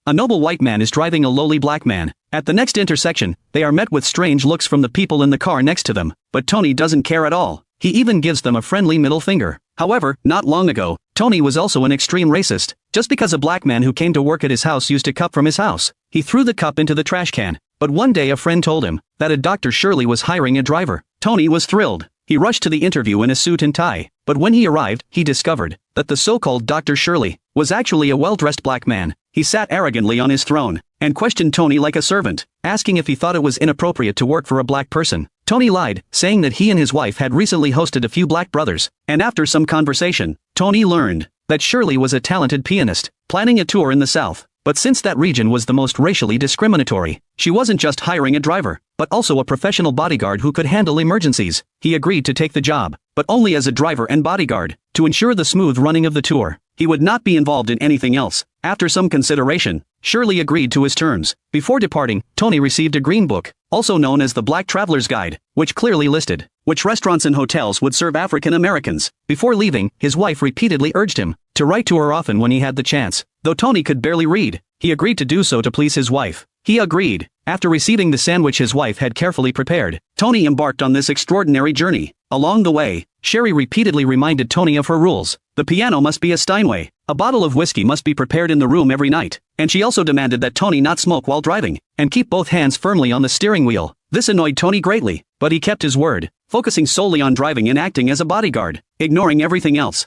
A noble white man is driving a lowly black man. At the next intersection, they are met with strange looks from the people in the car next to them, but Tony doesn't care at all. He even gives them a friendly middle finger. However, not long ago, Tony was also an extreme racist. Just because a black man who came to work at his house used a cup from his house, he threw the cup into the trash can. But one day a friend told him that a Dr. Shirley was hiring a driver. Tony was thrilled. He rushed to the interview in a suit and tie, but when he arrived, he discovered that the so-called Dr. Shirley was actually a well-dressed black man. He sat arrogantly on his throne and questioned Tony like a servant, asking if he thought it was inappropriate to work for a black person. Tony lied, saying that he and his wife had recently hosted a few black brothers, and after some conversation, Tony learned that Shirley was a talented pianist, planning a tour in the South. But since that region was the most racially discriminatory, she wasn't just hiring a driver, but also a professional bodyguard who could handle emergencies. He agreed to take the job, but only as a driver and bodyguard, to ensure the smooth running of the tour. He would not be involved in anything else. After some consideration, Shirley agreed to his terms. Before departing, Tony received a green book, also known as the Black Traveler's Guide, which clearly listed which restaurants and hotels would serve African Americans. Before leaving, his wife repeatedly urged him to write to her often when he had the chance. Though Tony could barely read, he agreed to do so to please his wife. He agreed. After receiving the sandwich his wife had carefully prepared, Tony embarked on this extraordinary journey. Along the way, Sherry repeatedly reminded Tony of her rules. The piano must be a Steinway. A bottle of whiskey must be prepared in the room every night. And she also demanded that Tony not smoke while driving, and keep both hands firmly on the steering wheel. This annoyed Tony greatly, but he kept his word, focusing solely on driving and acting as a bodyguard, ignoring everything else.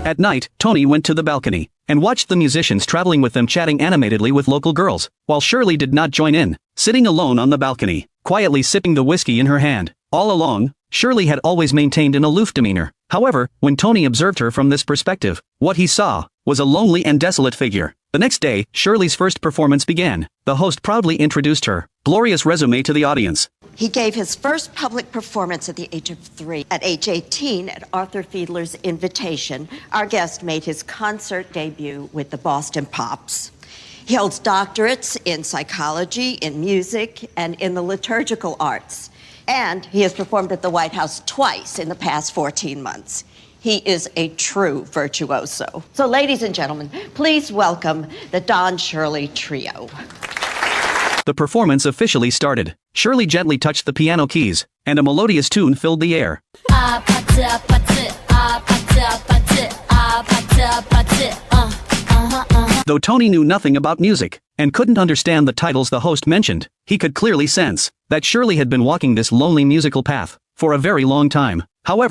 At night, Tony went to the balcony and watched the musicians traveling with them chatting animatedly with local girls, while Shirley did not join in, sitting alone on the balcony, quietly sipping the whiskey in her hand. All along, Shirley had always maintained an aloof demeanor. However, when Tony observed her from this perspective, what he saw was a lonely and desolate figure. The next day, Shirley's first performance began. The host proudly introduced her glorious resume to the audience. He gave his first public performance at the age of 3. At age 18, at Arthur Fiedler's invitation, our guest made his concert debut with the Boston Pops. He holds doctorates in psychology, in music, and in the liturgical arts. And he has performed at the White House twice in the past 14 months. He is a true virtuoso. So, ladies and gentlemen, please welcome the Don Shirley Trio. The performance officially started. Shirley gently touched the piano keys, and a melodious tune filled the air. Though Tony knew nothing about music, and couldn't understand the titles the host mentioned, he could clearly sense that Shirley had been walking this lonely musical path for a very long time. However,